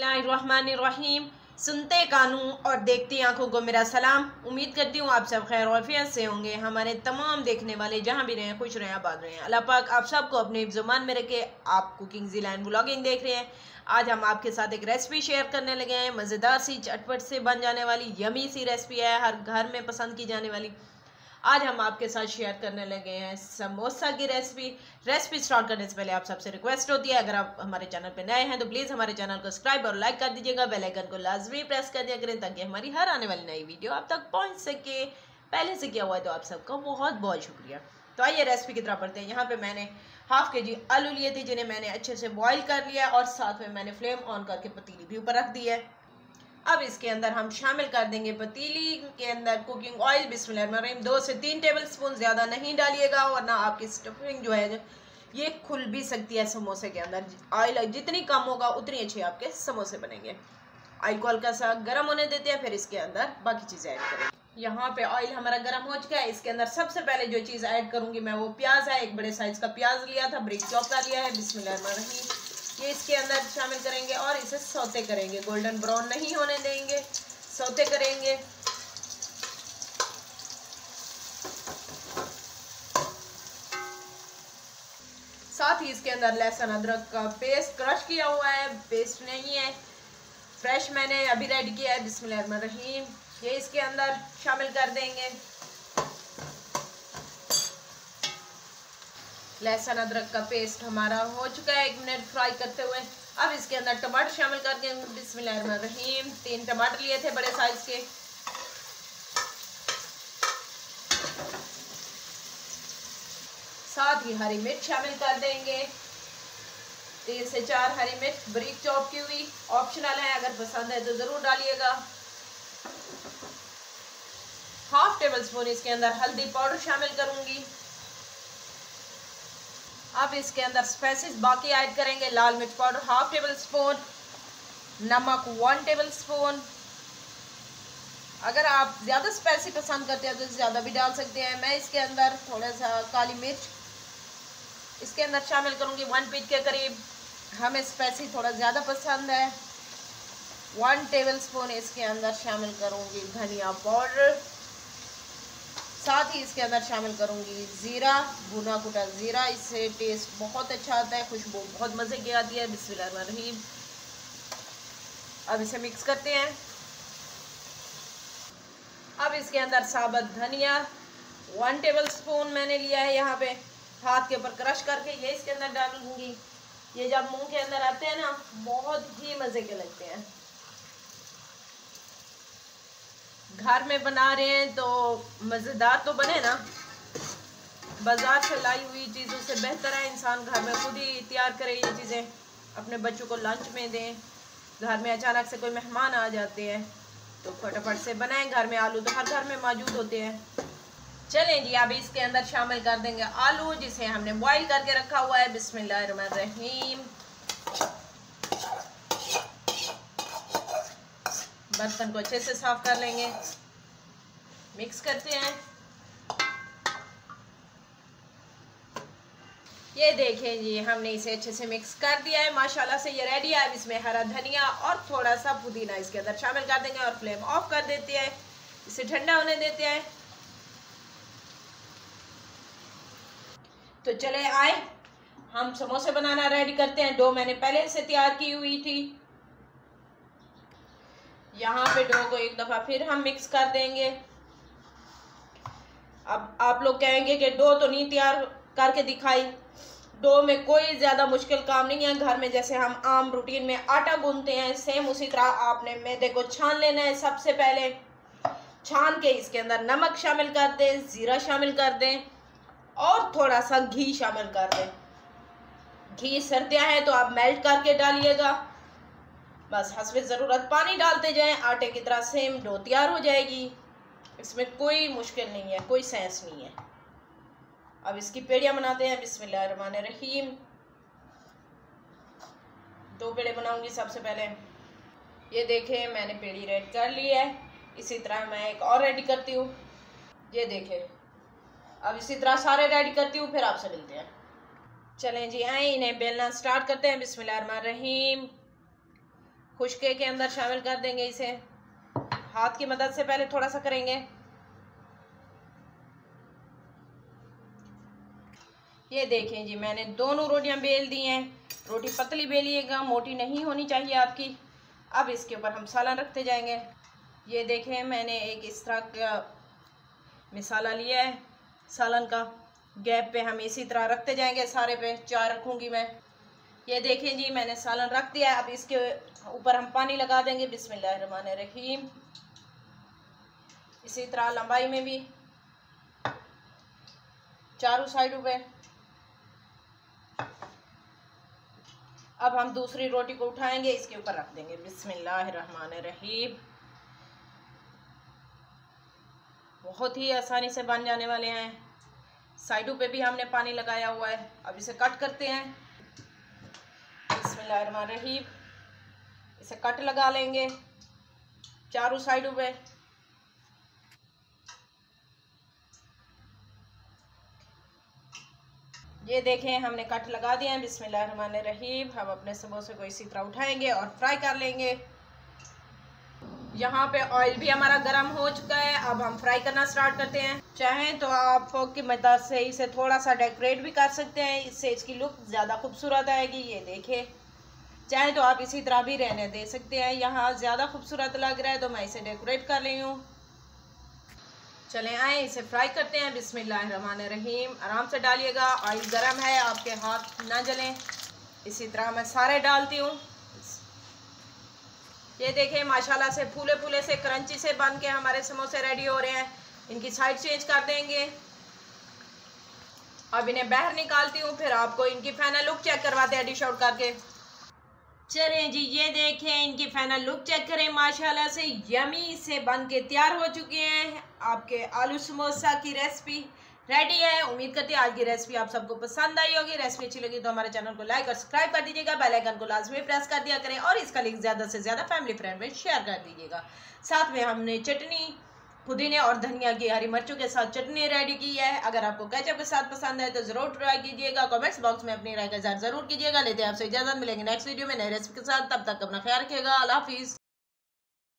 बिस्मिल्लाहिर्रहमानिर्रहीम। सुनते कानून और देखती आंखों को मेरा सलाम। उम्मीद करती हूँ आप सब खैर वाफियत से होंगे। हमारे तमाम देखने वाले जहाँ भी रहें खुश रहें आबाद रहें। अल्लाह पाक आप सबको अपने ज़ुबान में रखे। आप कुकिंग ज़िला एंड व्लॉगिंग देख रहे हैं। आज हम आपके साथ एक रेसिपी शेयर करने लगे हैं। मज़ेदार सी चटपट से बन जाने वाली यमी सी रेसिपी है, हर घर में पसंद की जाने वाली। आज हम आपके साथ शेयर करने लगे हैं समोसा की रेसिपी स्टार्ट करने से पहले आप सबसे रिक्वेस्ट होती है, अगर आप हमारे चैनल पर नए हैं तो प्लीज़ हमारे चैनल को सब्सक्राइब और लाइक कर दीजिएगा। बेल आइकन को लाजमी प्रेस कर दिया करें ताकि हमारी हर आने वाली नई वीडियो आप तक पहुंच सके। पहले से किया हुआ है तो आप सबका बहुत बहुत शुक्रिया। तो आइए रेसिपी की तरफ बढ़ते हैं। यहाँ पे मैंने हाफ kg आलू लिए थे जिन्हें मैंने अच्छे से बॉईल कर लिया और साथ में मैंने फ्लेम ऑन करके पतीली भी ऊपर रख दी है। अब इसके अंदर हम शामिल कर देंगे पतीली के अंदर कुकिंग ऑयल। बिस्मिल्लाहिर्रहमानिर्रहीम 2 से 3 टेबलस्पून, ज़्यादा नहीं डालिएगा वरना आपकी स्टफिंग जो है ये खुल भी सकती है समोसे के अंदर। ऑयल जितनी कम होगा उतनी अच्छी आपके समोसे बनेंगे। ऑयल को हल्का सा गर्म होने देते हैं, फिर इसके अंदर बाकी चीज़ें ऐड करेंगे। यहाँ पे ऑयल हमारा गर्म हो चुका है। इसके अंदर सबसे पहले जो चीज़ ऐड करूँगी मैं वो प्याज है। एक बड़े साइज़ का प्याज लिया था, ब्रिक चॉप कर लिया है। बिस्मिल्लाहिर्रहमानिर्रहीम ये इसके अंदर शामिल करेंगे और इसे सौते करेंगे। गोल्डन ब्राउन नहीं होने देंगे, सौते करेंगे। साथ ही इसके अंदर लहसुन अदरक का पेस्ट क्रश किया हुआ है, पेस्ट नहीं है, फ्रेश मैंने अभी रेडी किया है। बिस्मिल्लाहिर्रहमानिर्रहीम ये इसके अंदर शामिल कर देंगे। लहसुन अदरक का पेस्ट हमारा हो चुका है 1 मिनट फ्राई करते हुए। अब इसके अंदर टमाटर शामिल करके बिस्मिल्लाहिर्रहमानिर्रहीम 3 टमाटर लिए थे बड़े साइज के। साथ ही हरी मिर्च शामिल कर देंगे, 3 से 4 हरी मिर्च बारीक चॉप की हुई। ऑप्शनल है, अगर पसंद है तो ज़रूर डालिएगा। हाफ टेबल स्पून इसके अंदर हल्दी पाउडर शामिल करूंगी। अब इसके अंदर स्पाइसेस बाकी ऐड करेंगे। लाल मिर्च पाउडर हाफ टेबल स्पून, नमक 1 टेबल स्पून। अगर आप ज़्यादा स्पाइसी पसंद करते हैं तो ज़्यादा भी डाल सकते हैं। मैं इसके अंदर थोड़ा सा काली मिर्च इसके अंदर शामिल करूंगी 1 पिंच के करीब। हमें स्पाइसी थोड़ा ज़्यादा पसंद है। 1 टेबल स्पून इसके अंदर शामिल करूंगी धनिया पाउडर। साथ ही इसके अंदर शामिल करूंगी ज़ीरा, भुना कुटा ज़ीरा। इससे टेस्ट बहुत अच्छा आता है, खुशबू बहुत मज़े की आती है। बिस्मिल्लाहिर्रहमानिर्रहीम अब इसे मिक्स करते हैं। अब इसके अंदर साबुत धनिया 1 टेबल स्पून मैंने लिया है, यहाँ पे हाथ के ऊपर क्रश करके ये इसके अंदर डालूंगी। ये जब मुंह के अंदर आते हैं ना बहुत ही मज़े के लगते हैं। घर में बना रहे हैं तो मज़ेदार तो बने ना, बाजार से लाई हुई चीज़ों से बेहतर है इंसान घर में खुद ही तैयार करे ये चीज़ें, अपने बच्चों को लंच में दें। घर में अचानक से कोई मेहमान आ जाते हैं तो फटाफट से बनाएं। घर में आलू तो हर घर में मौजूद होते हैं। चलें जी, अब इसके अंदर शामिल कर देंगे आलू जिसे हमने बॉईल करके रखा हुआ है। बिस्मिल्लाहिर्रहमानिर्रहीम बर्तन को अच्छे से साफ कर लेंगे, मिक्स करते हैं। ये देखें जी, हमने इसे अच्छे से मिक्स कर दिया है माशाल्लाह से। ये रेडी है। अब इसमें हरा धनिया और थोड़ा सा पुदीना इसके अंदर शामिल कर देंगे और फ्लेम ऑफ कर देते हैं। इसे ठंडा होने देते हैं। तो चले आए हम समोसे बनाना रेडी करते हैं। डो मैंने पहले से तैयार की हुई थी। यहाँ पे डो को एक दफ़ा फिर हम मिक्स कर देंगे। अब आप लोग कहेंगे कि डो तो नहीं तैयार करके दिखाई। डो में कोई ज़्यादा मुश्किल काम नहीं है। घर में जैसे हम आम रूटीन में आटा गूंथते हैं सेम उसी तरह आपने मैदे को छान लेना है। सबसे पहले छान के इसके अंदर नमक शामिल कर दें, ज़ीरा शामिल कर दें और थोड़ा सा घी शामिल कर दें। घी सर्दियाँ हैं तो आप मेल्ट करके डालिएगा। बस हस्बे ज़रूरत पानी डालते जाएं, आटे की तरह सेम डो तैयार हो जाएगी। इसमें कोई मुश्किल नहीं है, कोई सेंस नहीं है। अब इसकी पेड़ियाँ बनाते हैं। बिस्मिल्लाहिर्रहमानिर्रहीम 2 पेड़े बनाऊंगी। सबसे पहले ये देखें मैंने पेड़ी रेडी कर ली है। इसी तरह मैं एक और रेडी करती हूँ। ये देखें, अब इसी तरह सारे रेडी करती हूँ, फिर आपसे मिलते हैं। चलें जी, आए इन्हें बेलना स्टार्ट करते हैं। बिस्मिल्लाहिर्रहमानिर्रहीम खुशके के अंदर शामिल कर देंगे। इसे हाथ की मदद से पहले थोड़ा सा करेंगे। ये देखें जी, मैंने दोनों रोटियां बेल दी हैं। रोटी पतली बेलिएगा, मोटी नहीं होनी चाहिए आपकी। अब इसके ऊपर हम सालन रखते जाएंगे। ये देखें, मैंने एक इस तरह का मसाला लिया है सालन का। गैप पे हम इसी तरह रखते जाएंगे, सारे पे 4 रखूंगी मैं। ये देखें जी, मैंने सालन रख दिया है। अब इसके ऊपर हम पानी लगा देंगे। बिस्मिल्लाहिर्रहमानिर्रहीम। इसी तरह लंबाई में भी चारों साइडों पे। अब हम दूसरी रोटी को उठाएंगे, इसके ऊपर रख देंगे। बिस्मिल्लाहिर्रहमानिर्रहीम। बहुत ही आसानी से बन जाने वाले हैं। साइडों पे भी हमने पानी लगाया हुआ है। अब इसे कट करते हैं। बिस्मिल्लाहिर्रहमानिर्रहीम। इसे कट लगा लेंगे चारों साइडों पे। ये देखें, हमने कट लगा दिए हैं। बिस्मिल्लाहिर्रहमानिर्रहीम। हम अपने समोसे को इसी तरह उठाएंगे और फ्राई कर लेंगे। यहाँ पे ऑयल भी हमारा गर्म हो चुका है। अब हम फ्राई करना स्टार्ट करते हैं। चाहें तो आप फोक की मदद से इसे थोड़ा सा डेकोरेट भी कर सकते हैं, इससे इसकी लुक ज़्यादा खूबसूरत आएगी। ये देखें, चाहें तो आप इसी तरह भी रहने दे सकते हैं। यहाँ ज़्यादा खूबसूरत लग रहा है तो मैं इसे डेकोरेट कर रही हूँ। चलें आए इसे फ्राई करते हैं। बिस्मिल्लाहिर्रहमानिर्रहीम। आराम से डालिएगा, ऑयल गर्म है, आपके हाथ ना जलें। इसी तरह मैं सारे डालती हूँ। ये देखें, माशाल्लाह से फूले फूले से क्रंची से बन के हमारे समोसे रेडी हो रहे हैं। इनकी साइड चेंज कर देंगे। अब इन्हें बाहर निकालती हूँ, फिर आपको इनकी फाइनल लुक चेक करवाते हैं डिश आउट करके। चलें जी, ये देखें, इनकी फाइनल लुक चेक करें। माशाल्लाह से यमी से बन के तैयार हो चुके हैं। आपके आलू समोसा की रेसिपी रेडी है। उम्मीद करती है आज की रेसिपी आप सबको पसंद आई होगी। रेसिपी अच्छी लगी तो हमारे चैनल को लाइक और सब्सक्राइब कर दीजिएगा। बेल आइकन को लाजमी प्रेस कर दिया करें और इसका लिंक ज़्यादा से ज़्यादा फैमिली फ्रेंड में शेयर कर दीजिएगा। साथ में हमने चटनी पुदीने और धनिया की हरी मिर्चों के साथ चटनी रेडी की है। अगर आपको केचप के साथ पसंद है तो ज़रूर ट्राई कीजिएगा। कमेंट्स बॉक्स में अपनी राय का इज़हार ज़रूर कीजिएगा। लेते हैं आपसे इजाज़त, मिलेंगे नेक्स्ट वीडियो में नई रेसिपी के साथ। तब तक अपना ख्याल रखिएगा। अल्लाह हाफिज़।